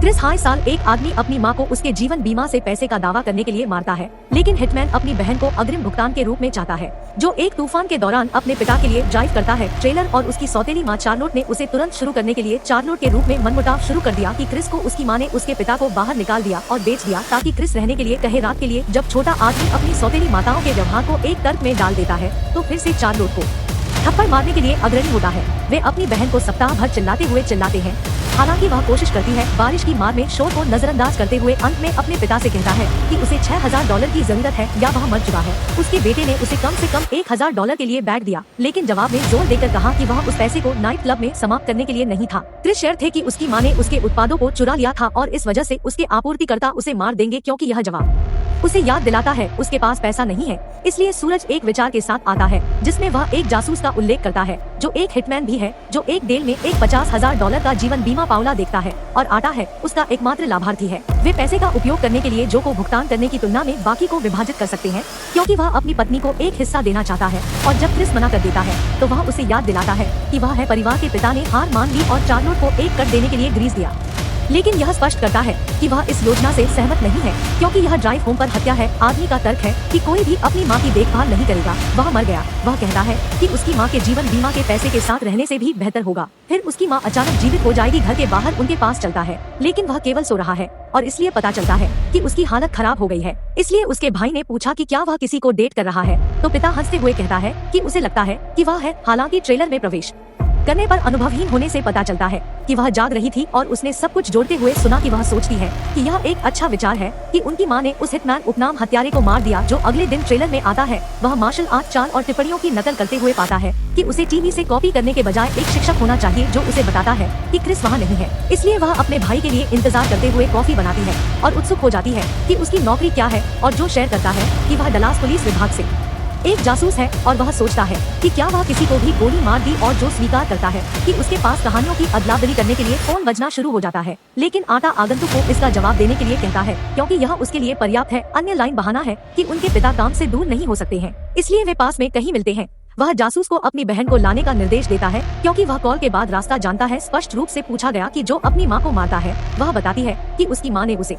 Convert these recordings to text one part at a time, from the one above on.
Chris हर साल एक आदमी अपनी मां को उसके जीवन बीमा से पैसे का दावा करने के लिए मारता है, लेकिन हिटमैन अपनी बहन को अग्रिम भुगतान के रूप में चाहता है, जो एक तूफान के दौरान अपने पिता के लिए ड्राइव करता है ट्रेलर। और उसकी सौतेली मां चार्लोट ने उसे तुरंत शुरू करने के लिए चार्लोट के रूप में मनमुटाव शुरू कर दिया कि क्रिस को उसकी मां ने उसके पिता को बाहर निकाल दिया और बेच दिया ताकि क्रिस रहने के लिए कहे रात के लिए। जब छोटा आदमी अपनी सौतेली माताओं के व्यवहार को एक तर्क में डाल देता है तो फिर से चार्लोट को थप्पड़ मारने के लिए अग्रणी होता है। वे अपनी बहन को सप्ताह भर चिल्लाते हैं। हालांकि वह कोशिश करती है बारिश की मार में शोर को नजरअंदाज करते हुए अंत में अपने पिता से कहता है कि उसे $6000 की जरूरत है या वह मर चुका है। उसके बेटे ने उसे कम से कम $1000 के लिए बैग दिया, लेकिन जवाब में जोर देकर कहा कि वह उस पैसे को नाइट क्लब में समाप्त करने के लिए नहीं था। क्रिस शेयर थे कि उसकी मां ने उसके उत्पादों को चुरा लिया था और इस वजह से उसके आपूर्तिकर्ता उसे मार देंगे, क्योंकि यह जवाब उसे याद दिलाता है उसके पास पैसा नहीं है। इसलिए सूरज एक विचार के साथ आता है जिसमें वह एक जासूस का उल्लेख करता है जो एक हिटमैन भी है, जो एक डेल में एक $50,000 का जीवन बीमा पावला देखता है और आटा है उसका एकमात्र लाभार्थी है। वे पैसे का उपयोग करने के लिए जो को भुगतान करने की तुलना में बाकी को विभाजित कर सकते हैं, क्योंकि वह अपनी पत्नी को एक हिस्सा देना चाहता है। और जब क्रिस मना कर देता है तो वह उसे याद दिलाता है कि वह है परिवार के पिता ने हार मान ली और चार्लोट को एक कट देने के लिए ग्रीस दिया, लेकिन यह स्पष्ट करता है कि वह इस योजना से सहमत नहीं है, क्योंकि यह ड्राइव होम पर हत्या है। आदमी का तर्क है कि कोई भी अपनी मां की देखभाल नहीं करेगा, वह मर गया। वह कहता है कि उसकी मां के जीवन बीमा के पैसे के साथ रहने से भी बेहतर होगा। फिर उसकी मां अचानक जीवित हो जाएगी। घर के बाहर उनके पास चलता है, लेकिन वह केवल सो रहा है और इसलिए पता चलता है कि उसकी हालत खराब हो गई है। इसलिए उसके भाई ने पूछा कि क्या वह किसी को डेट कर रहा है, तो पिता हंसते हुए कहता है कि उसे लगता है कि वह है। हालांकि ट्रेलर में प्रवेश करने पर अनुभवहीन होने से पता चलता है कि वह जाग रही थी और उसने सब कुछ जोड़ते हुए सुना कि वह सोचती है कि यह एक अच्छा विचार है कि उनकी मां ने उस हिटमैन उपनाम हत्यारे को मार दिया, जो अगले दिन ट्रेलर में आता है। वह मार्शल आर्ट चाल और टिप्पणियों की नकल करते हुए पाता है कि उसे टीवी से कॉपी करने के बजाय एक शिक्षक होना चाहिए जो उसे बताता है कि क्रिस वहाँ नहीं है। इसलिए वह अपने भाई के लिए इंतजार करते हुए कॉफी बनाती है और उत्सुक हो जाती है कि उसकी नौकरी क्या है, और जो शेयर करता है कि वह डलास पुलिस विभाग से एक जासूस है। और वह सोचता है कि क्या वह किसी को भी गोली मार दी, और जो स्वीकार करता है कि उसके पास कहानियों की अदला बदली करने के लिए फोन बजना शुरू हो जाता है। लेकिन आटा आगंतुक को इसका जवाब देने के लिए कहता है, क्योंकि यह उसके लिए पर्याप्त है। अन्य लाइन बहाना है कि उनके पिता काम से दूर नहीं हो सकते हैं, इसलिए वे पास में कहीं मिलते हैं। वह जासूस को अपनी बहन को लाने का निर्देश देता है, क्योंकि वह कॉल के बाद रास्ता जानता है। स्पष्ट रूप से पूछा गया कि जो अपनी मां को मारता है, वह बताती है कि उसकी मां ने उसे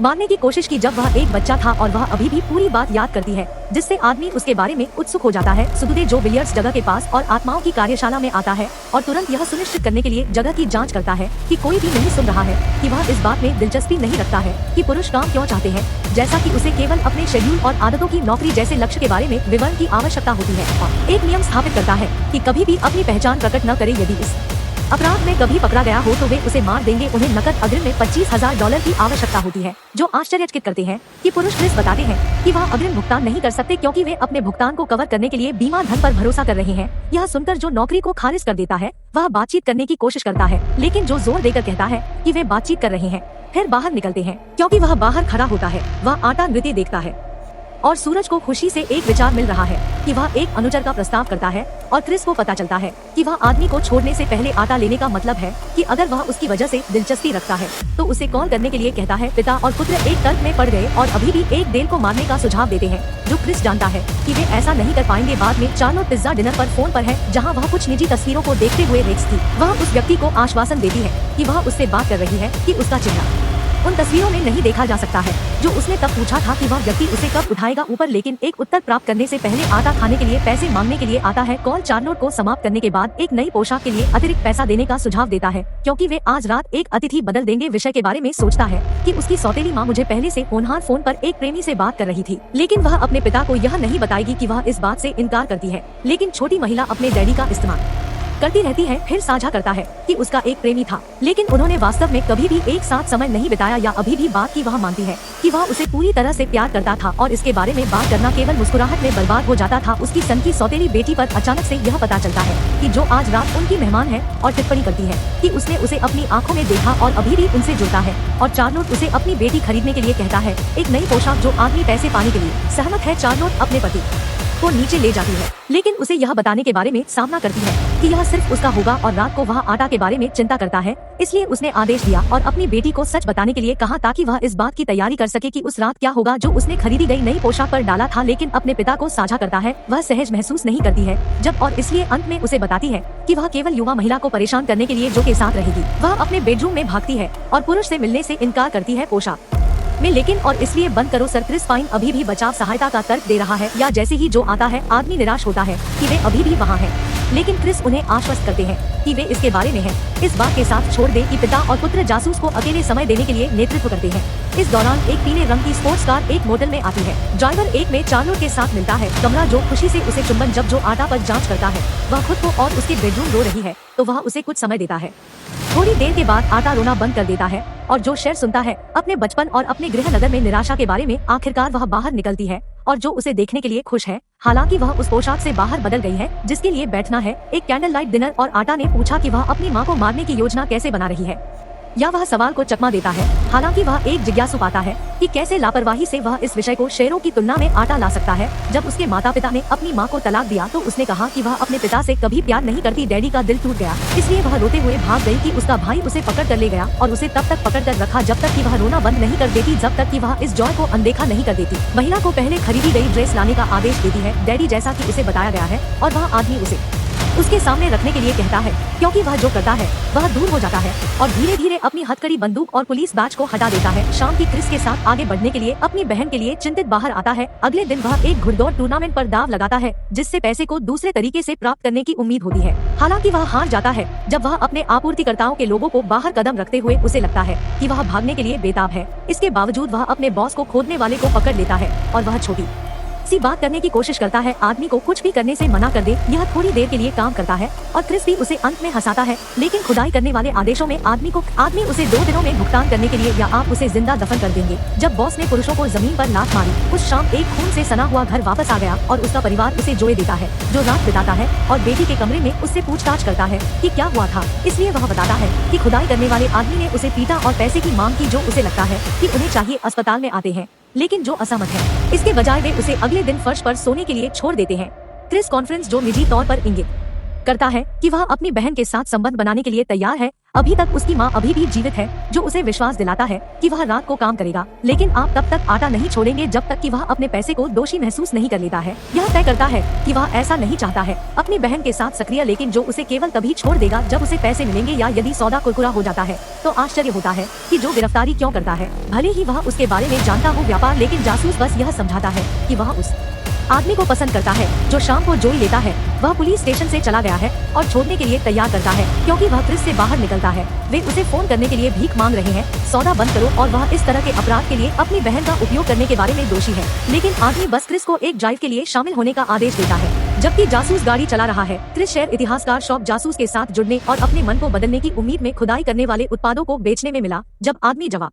मारने की कोशिश की जब वह एक बच्चा था, और वह अभी भी पूरी बात याद करती है, जिससे आदमी उसके बारे में उत्सुक हो जाता है। सुदुदे जो बिलियर्ड्स जगह के पास और आत्माओं की कार्यशाला में आता है और तुरंत यह सुनिश्चित करने के लिए जगह की जांच करता है कि कोई भी नहीं सुन रहा है, कि वह इस बात में दिलचस्पी नहीं रखता है कि पुरुष काम क्यों चाहते हैं, जैसा कि उसे केवल अपने शेड्यूल और आदतों की नौकरी जैसे लक्ष्य के बारे में विवरण की आवश्यकता होती है। और एक नियम स्थापित करता है कि कभी भी अपनी पहचान प्रकट न करे। यदि इस अपराध में कभी पकड़ा गया हो तो वे उसे मार देंगे। उन्हें नकद अग्रिम में $25,000 की आवश्यकता होती है, जो आश्चर्यचकित करते हैं कि पुरुष क्रिस बताते हैं कि वह अग्रिम भुगतान नहीं कर सकते, क्योंकि वे अपने भुगतान को कवर करने के लिए बीमा धन पर भरोसा कर रहे हैं। यह सुनकर जो नौकरी को खारिज कर देता है, वह बातचीत करने की कोशिश करता है, लेकिन जो जोर देकर कहता है कि वे बातचीत कर रहे हैं। फिर बाहर निकलते हैं, क्योंकि वह बाहर खड़ा होता है। वह आटा नृत्य देखता है और सूरज को खुशी से एक विचार मिल रहा है कि वह एक अनुचर का प्रस्ताव करता है, और क्रिस को पता चलता है कि वह आदमी को छोड़ने से पहले आटा लेने का मतलब है कि अगर वह उसकी वजह से दिलचस्पी रखता है तो उसे कॉल करने के लिए कहता है। पिता और पुत्र एक तर्क में पड़ गए और अभी भी एक डेल को मारने का सुझाव देते हैं, जो क्रिस जानता है कि वे ऐसा नहीं कर पाएंगे। बाद में चार्लोट पिज्जा डिनर पर फोन पर है, जहाँ वह कुछ निजी तस्वीरों को देखते हुए रेक्स थी। वह उस व्यक्ति को आश्वासन देती है कि वह उससे बात कर रही है कि उसका चेहरा उन तस्वीरों में नहीं देखा जा सकता है, जो उसने तब पूछा था कि वह व्यक्ति उसे कब उठाएगा ऊपर। लेकिन एक उत्तर प्राप्त करने से पहले आटा खाने के लिए पैसे मांगने के लिए आता है। कॉल चार्लोट को समाप्त करने के बाद एक नई पोशाक के लिए अतिरिक्त पैसा देने का सुझाव देता है, क्योंकि वे आज रात एक अतिथि बदल देंगे। विषय के बारे में सोचता है कि उसकी सौतेली माँ मुझे पहले से होनहार फोन पर एक प्रेमी से बात कर रही थी, लेकिन वह अपने पिता को यह नहीं बताएगी कि वह इस बात से इनकार करती है। लेकिन छोटी महिला अपने डैडी का इस्तेमाल करती रहती है, फिर साझा करता है कि उसका एक प्रेमी था, लेकिन उन्होंने वास्तव में कभी भी एक साथ समय नहीं बिताया या अभी भी बात की। वह मानती है कि वह उसे पूरी तरह से प्यार करता था और इसके बारे में बात करना केवल मुस्कुराहट में बर्बाद हो जाता था। उसकी सन की सौतेली बेटी पर अचानक से यह पता चलता है कि जो आज रात उनकी मेहमान है, और टिप्पणी करती है कि उसने उसे अपनी आंखों में देखा और अभी भी उनसे जुड़ता है। और चार्लोट उसे अपनी बेटी खरीदने के लिए कहता है, एक नई पोशाक जो आदमी पैसे पाने के लिए सहमत है। चार्लोट अपने पति को नीचे ले जाती है, लेकिन उसे यह बताने के बारे में सामना करती है कि यह सिर्फ उसका होगा और रात को वह आटा के बारे में चिंता करता है। इसलिए उसने आदेश दिया और अपनी बेटी को सच बताने के लिए कहा ताकि वह इस बात की तैयारी कर सके कि उस रात क्या होगा जो उसने खरीदी गई नई पोशाक पर डाला था। लेकिन अपने पिता को साझा करता है वह सहज महसूस नहीं करती है जब, और इसलिए अंत में उसे बताती है कि वह केवल युवा महिला को परेशान करने के लिए जो के साथ रहेगी। वह अपने बेडरूम में भागती है और पुरुष से मिलने से इनकार करती है पोशाक में। लेकिन और इसलिए बंद करो सर, क्रिस पाइन अभी भी बचाव सहायता का तर्क दे रहा है या जैसे ही जो आता है आदमी निराश होता है कि वे अभी भी वहाँ हैं। लेकिन क्रिस उन्हें आश्वस्त करते हैं कि वे इसके बारे में हैं। इस बात के साथ छोड़ दे कि पिता और पुत्र जासूस को अकेले समय देने के लिए नेतृत्व करते हैं। इस दौरान एक पीले रंग की स्पोर्ट्स कार एक मोटल में आती है। ड्राइवर एक में चार्लोट के साथ मिलता है। कमरा जो खुशी से उसे चुंबन जब जो आटा पर जांच करता है। वह खुद को और उसके बेडरूम रो रही है तो वह उसे कुछ समय देता है। थोड़ी देर के बाद आटा रोना बंद कर देता है और जो शेर सुनता है अपने बचपन और अपने गृह नगर में निराशा के बारे में। आखिरकार वह बाहर निकलती है और जो उसे देखने के लिए खुश है। हालांकि वह उस पोशाक से बाहर बदल गई है जिसके लिए बैठना है एक कैंडल लाइट डिनर। और आटा ने पूछा कि वह अपनी माँ को मारने की योजना कैसे बना रही है या वह सवाल को चकमा देता है। हालांकि वह एक जिज्ञासु पाता है कि कैसे लापरवाही से वह इस विषय को शेरों की तुलना में आटा ला सकता है। जब उसके माता पिता ने अपनी माँ को तलाक दिया तो उसने कहा कि वह अपने पिता से कभी प्यार नहीं करती। डैडी का दिल टूट गया इसलिए वह रोते हुए भाग गई कि उसका भाई उसे पकड़ कर ले गया और उसे तब तक पकड़ कर रखा जब तक कि वह रोना बंद नहीं कर देती, जब तक कि वह इस जॉय को अनदेखा नहीं कर देती। महिला को पहले खरीदी गई ड्रेस लाने का आदेश देती है डैडी जैसा कि उसे बताया गया है और वह आदमी उसे उसके सामने रखने के लिए कहता है क्योंकि वह जो करता है वह दूर हो जाता है और धीरे धीरे अपनी हथकड़ी बंदूक और पुलिस बैच को हटा देता है। शाम की क्रिस के साथ आगे बढ़ने के लिए अपनी बहन के लिए चिंतित बाहर आता है। अगले दिन वह एक घुड़दौड़ टूर्नामेंट पर दाव लगाता है जिससे पैसे को दूसरे तरीके से प्राप्त करने की उम्मीद होती है। हालांकि वह हार जाता है जब वह अपने आपूर्तिकर्ताओं के लोगों को बाहर कदम रखते हुए उसे लगता है कि वह भागने के लिए बेताब है। इसके बावजूद वह अपने बॉस को खोदने वाले को पकड़ लेता है और वह छोटी सी बात करने की कोशिश करता है। आदमी को कुछ भी करने से मना कर दे। यह थोड़ी देर के लिए काम करता है और क्रिस भी उसे अंत में हंसाता है। लेकिन खुदाई करने वाले आदेशों में आदमी उसे 2 दिनों में भुगतान करने के लिए या आप उसे जिंदा दफन कर देंगे। जब बॉस ने पुरुषों को जमीन पर लात मारी उस शाम एक खून से सना हुआ घर वापस आ गया और उसका परिवार उसे जोए देता है जो रात बिताता है और बेटी के कमरे में उससे पूछताछ करता है कि क्या हुआ था। इसलिए वह बताता है कि खुदाई करने वाले आदमी ने उसे पीटा और पैसे की मांग की जो उसे लगता है कि उन्हें चाहिए। अस्पताल में आते हैं लेकिन जो असहमत है इसके बजाय वे उसे अगले दिन फर्श पर सोने के लिए छोड़ देते हैं। क्रिस कॉन्फ्रेंस जो निजी तौर पर इंगित करता है कि वह अपनी बहन के साथ संबंध बनाने के लिए तैयार है। अभी तक उसकी माँ अभी भी जीवित है जो उसे विश्वास दिलाता है कि वह रात को काम करेगा लेकिन आप तब तक आटा नहीं छोड़ेंगे जब तक कि वह अपने पैसे को दोषी महसूस नहीं कर लेता है। यह तय करता है कि वह ऐसा नहीं चाहता है अपनी बहन के साथ सक्रिय, लेकिन जो उसे केवल तभी छोड़ देगा जब उसे पैसे मिलेंगे या यदि सौदा कुरकुरा हो जाता है। तो आश्चर्य होता है कि जो गिरफ्तारी क्यों करता है भले ही वह उसके बारे में जानता हो व्यापार, लेकिन जासूस बस यह समझाता है कि वह उस आदमी को पसंद करता है जो शाम को जोई लेता है। वह पुलिस स्टेशन से चला गया है और छोड़ने के लिए तैयार करता है क्योंकि वह क्रिस से बाहर निकलता है। वे उसे फोन करने के लिए भीख मांग रहे हैं, सौदा बंद करो, और वह इस तरह के अपराध के लिए अपनी बहन का उपयोग करने के बारे में दोषी है। लेकिन आदमी बस क्रिस को एक ड्राइव के लिए शामिल होने का आदेश देता है जबकि जासूस गाड़ी चला रहा है। क्रिस शहर इतिहासकार शॉप जासूस के साथ जुड़ने और अपने मन को बदलने की उम्मीद में खुदाई करने वाले उत्पादों को बेचने में मिला। जब आदमी जवाब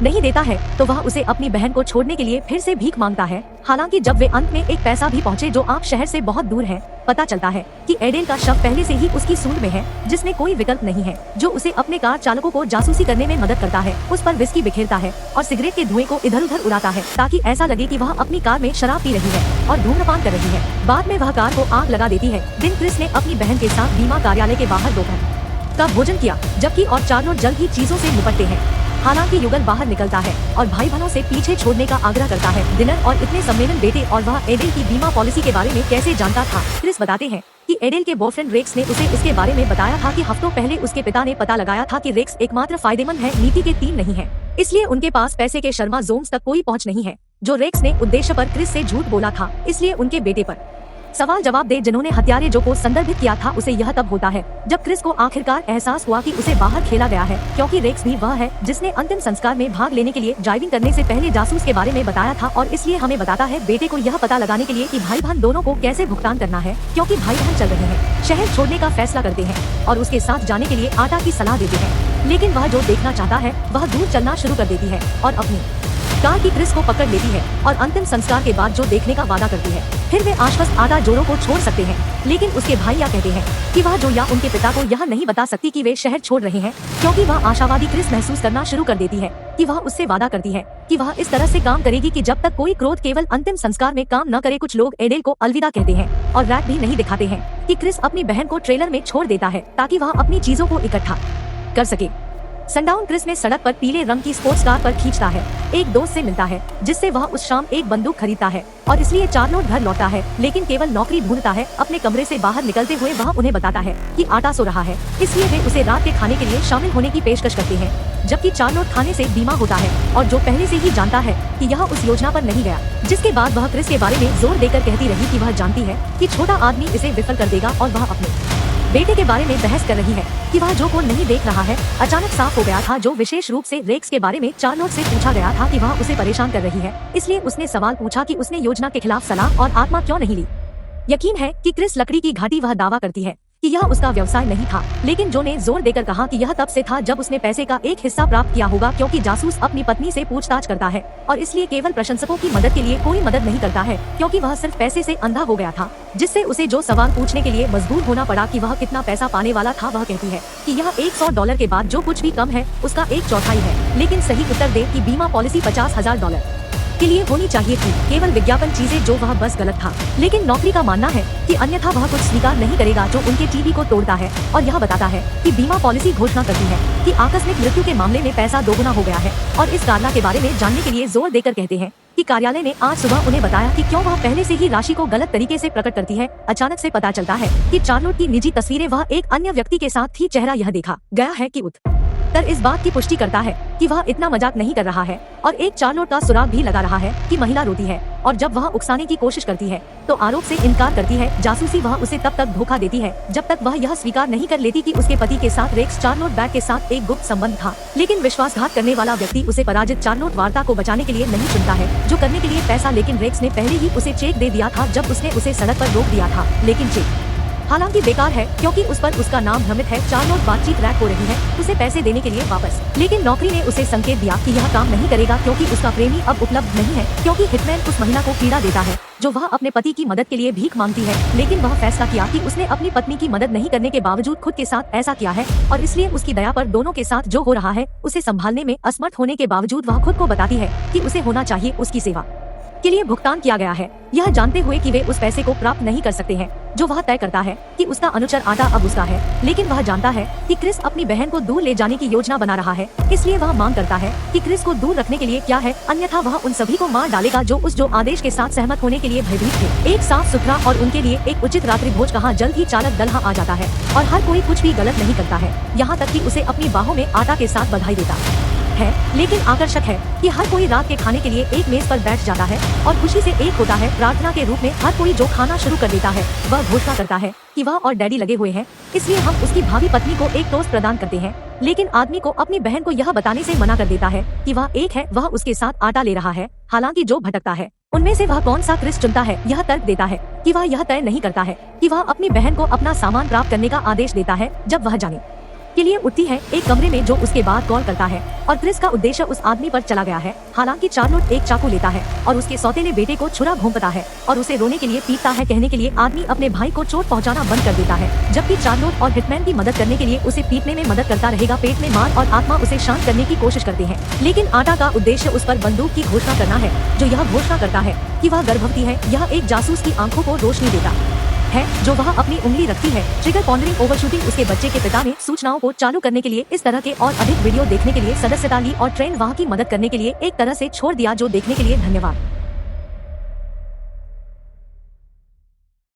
नहीं देता है तो वह उसे अपनी बहन को छोड़ने के लिए फिर से भीख मांगता है। हालांकि जब वे अंत में एक पैसा भी पहुंचे जो आप शहर से बहुत दूर है, पता चलता है कि एडेल का शव पहले से ही उसकी सूंड में है जिसमें कोई विकल्प नहीं है, जो उसे अपने कार चालकों को जासूसी करने में मदद करता है। उस पर विस्की बिखेरता है और सिगरेट के धुएं को इधर उधर उड़ाता है ताकि ऐसा लगे कि वह अपनी कार में शराब पी रही है और धूम्रपान कर रही है। बाद में वह कार को आग लगा देती है। दिन क्रिस ने अपनी बहन के साथ बीमा कार्यालय के बाहर दोपहर का भोजन किया जबकि और चार्लोट जल्द ही चीजों से निपटते हैं। हालांकि युगल बाहर निकलता है और भाई बहनों से पीछे छोड़ने का आग्रह करता है। डिनर और इतने सम्मेलन बेटे और वह एडेल की बीमा पॉलिसी के बारे में कैसे जानता था। क्रिस बताते हैं कि एडेल के बॉयफ्रेंड रेक्स ने उसे इसके बारे में बताया था कि हफ्तों पहले उसके पिता ने पता लगाया था कि रेक्स एकमात्र फायदेमंद है, नीति के 3 नहीं है, इसलिए उनके पास पैसे के शर्मा जोन्स तक कोई पहुंच नहीं है। जो रेक्स ने उद्देश्य पर क्रिस से झूठ बोला था, इसलिए उनके बेटे पर सवाल जवाब दे जिन्होंने हत्यारे जो को संदर्भित किया था उसे यह तब होता है जब क्रिस को आखिरकार एहसास हुआ कि उसे बाहर खेला गया है, क्योंकि रेक्स भी वह है जिसने अंतिम संस्कार में भाग लेने के लिए ड्राइविंग करने से पहले जासूस के बारे में बताया था। और इसलिए हमें बताता है बेटे को यह पता लगाने के लिए कि भाई बहन दोनों को कैसे भुगतान करना है, क्योंकि भाई बहन चल रहे हैं, शहर छोड़ने का फैसला करते हैं और उसके साथ जाने के लिए आटा की सलाह देते हैं। लेकिन वह जो देखना चाहता है वह दूर चलना शुरू कर देती है और अपनी कार की क्रिस को पकड़ लेती है और अंतिम संस्कार के बाद जो देखने का वादा करती है। फिर वे आश्वस्त आटा जोड़ों को छोड़ सकते हैं, लेकिन उसके भाई या कहते हैं कि वह जो या उनके पिता को यह नहीं बता सकती कि वे शहर छोड़ रहे हैं, क्योंकि वह आशावादी क्रिस महसूस करना शुरू कर देती है कि वह उससे वादा करती है कि वह इस तरह से काम करेगी कि जब तक कोई क्रोध केवल अंतिम संस्कार में काम न करे। कुछ लोग एडेल को अलविदा कहते हैं और रैक भी नहीं दिखाते हैं कि क्रिस अपनी बहन को ट्रेलर में छोड़ देता है ताकि वह अपनी चीजों को इकट्ठा कर सके। सनडाउन क्रिस ने सड़क पर पीले रंग की स्पोर्ट्स कार पर खींचता है, एक दोस्त से मिलता है जिससे वह उस शाम एक बंदूक खरीदता है और इसलिए चार्लोट घर लौटता है, लेकिन केवल नौकरी ढूंढता है। अपने कमरे से बाहर निकलते हुए वह उन्हें बताता है कि आटा सो रहा है, इसलिए वे उसे रात के खाने के लिए शामिल होने की पेशकश करते हैं, जबकि चार्लोट खाने से बीमा होता है और जो पहले से ही जानता है कि यह उस योजना पर नहीं गया, जिसके बाद वह क्रिस के बारे में जोर देकर कहती रही कि वह जानती है कि छोटा आदमी इसे विफल कर देगा और वह अपने बेटे के बारे में बहस कर रही है कि वह जो को नहीं देख रहा है। अचानक साफ हो गया था जो विशेष रूप से रेक्स के बारे में चार्लोट से पूछा गया था कि वह उसे परेशान कर रही है, इसलिए उसने सवाल पूछा कि उसने योजना के खिलाफ सलाह और आत्मा क्यों नहीं ली। यकीन है कि क्रिस लकड़ी की घाटी वह दावा करती है कि यह उसका व्यवसाय नहीं था, लेकिन जो ने जोर देकर कहा कि यह तब से था जब उसने पैसे का एक हिस्सा प्राप्त किया होगा, क्योंकि जासूस अपनी पत्नी से पूछताछ करता है और इसलिए केवल प्रशंसकों की मदद के लिए कोई मदद नहीं करता है, क्योंकि वह सिर्फ पैसे से अंधा हो गया था, जिससे उसे जो सवाल पूछने के लिए मजबूर होना पड़ा कि वह कितना पैसा पाने वाला था। वह कहती है कि यह $100 के बाद जो कुछ भी कम है उसका 1/4 है, लेकिन सही उत्तर दे कि बीमा पॉलिसी $50,000 के लिए होनी चाहिए थी। केवल विज्ञापन चीजें जो वह बस गलत था, लेकिन नौकरी का मानना है कि अन्यथा वह कुछ स्वीकार नहीं करेगा जो उनके टीवी को तोड़ता है और यह बताता है कि बीमा पॉलिसी घोषणा करती है कि आकस्मिक मृत्यु के मामले में पैसा दोगुना हो गया है और इस कारना के बारे में जानने के लिए जोर देकर कहते हैं कि कार्यालय ने आज सुबह उन्हें बताया कि क्यों वह पहले से ही राशि को गलत तरीके से प्रकट करती है। अचानक से पता चलता है कि चार्लोट की निजी तस्वीरें वह एक अन्य व्यक्ति के साथ थी। चेहरा यह देखा गया है कि उत्तर इस बात की पुष्टि करता है कि वह इतना मजाक नहीं कर रहा है और एक चार्लोट का सुराग भी लगा रहा है कि महिला रोती है और जब वह उकसाने की कोशिश करती है तो आरोप से इनकार करती है। जासूसी वह उसे तब तक धोखा देती है जब तक वह यह स्वीकार नहीं कर लेती कि उसके पति के साथ रेक्स चार्लोट बैग के साथ एक गुप्त संबंध था, लेकिन विश्वासघात करने वाला व्यक्ति उसे पराजित चार्लोट वार्ता को बचाने के लिए नहीं चुनता है, जो करने के लिए पैसा, लेकिन रेक्स ने पहले ही उसे चेक दे दिया था जब उसने उसे सड़क पर रोक दिया था, लेकिन चेक हालांकि बेकार है क्योंकि उस पर उसका नाम भ्रमित है। चार्लोट बातचीत रैक हो रही है उसे पैसे देने के लिए वापस, लेकिन नौकरी ने उसे संकेत दिया कि यह काम नहीं करेगा क्योंकि उसका प्रेमी अब उपलब्ध नहीं है, क्योंकि हिटमैन उस महिला को पीड़ा देता है जो वह अपने पति की मदद के लिए भीख मांगती है, लेकिन वह फैसला किया कि उसने अपनी पत्नी की मदद नहीं करने के बावजूद खुद के साथ ऐसा किया है और इसलिए उसकी दया पर दोनों के साथ जो हो रहा है उसे संभालने में असमर्थ होने के बावजूद वह खुद को बताती है कि उसे होना चाहिए उसकी सेवा के लिए भुगतान किया गया है, यह जानते हुए कि वे उस पैसे को प्राप्त नहीं कर सकते हैं जो वह तय करता है कि उसका अनुचर आटा अब उसका है। लेकिन वह जानता है कि क्रिस अपनी बहन को दूर ले जाने की योजना बना रहा है, इसलिए वह मांग करता है कि क्रिस को दूर रखने के लिए क्या है, अन्यथा वह उन सभी को मार डालेगा जो आदेश के साथ सहमत होने के लिए भयभीत थे। एक साफ सुथरा और उनके लिए एक उचित रात्रि भोज कहाँ जल्द ही चालक दल आ जाता है और हर कोई कुछ भी गलत नहीं करता है, यहाँ तक कि उसे अपनी बाहों में आटा के साथ बधाई देता है। लेकिन आकर्षक है कि हर कोई रात के खाने के लिए एक मेज पर बैठ जाता है और खुशी से एक होता है। प्रार्थना के रूप में हर कोई जो खाना शुरू कर देता है वह घोषणा करता है कि वह और डैडी लगे हुए हैं, इसलिए हम उसकी भावी पत्नी को एक टोस्ट प्रदान करते हैं, लेकिन आदमी को अपनी बहन को यह बताने से मना कर देता है कि वह एक है, वह उसके साथ आटा ले रहा है। हालांकि जो भटकता है उनमें से वह कौन सा क्रिस चुनता है यह तर्क देता है कि वह यह तय नहीं करता है कि वह अपनी बहन को अपना सामान प्राप्त करने का आदेश देता है जब वह जाने के लिए उठती है एक कमरे में जो उसके बाद कॉल करता है और क्रिस का उद्देश्य उस आदमी पर चला गया है। हालांकि चार्लोट एक चाकू लेता है और उसके सौतेले बेटे को छुरा घोंपता है और उसे रोने के लिए पीटता है, कहने के लिए आदमी अपने भाई को चोट पहुंचाना बंद कर देता है, जबकि चार्लोट और हिटमैन की मदद करने के लिए उसे पीटने में मदद करता रहेगा। पेट में मार और आत्मा उसे शांत करने की कोशिश करते हैं, लेकिन आटा का उद्देश्य उस पर बंदूक की घोषणा करना है जो यह घोषणा करता है कि वह गर्भवती है। यह एक जासूस की आंखों को रोशनी देता है जो वह अपनी उंगली रखती है। ट्रिगर पॉन्डरिंग ओवरशूटिंग उसके बच्चे के पिता ने सूचनाओं को चालू करने के लिए इस तरह के और अधिक वीडियो देखने के लिए सदस्यता ली और ट्रेन वहाँ की मदद करने के लिए एक तरह से छोड़ दिया। जो देखने के लिए धन्यवाद।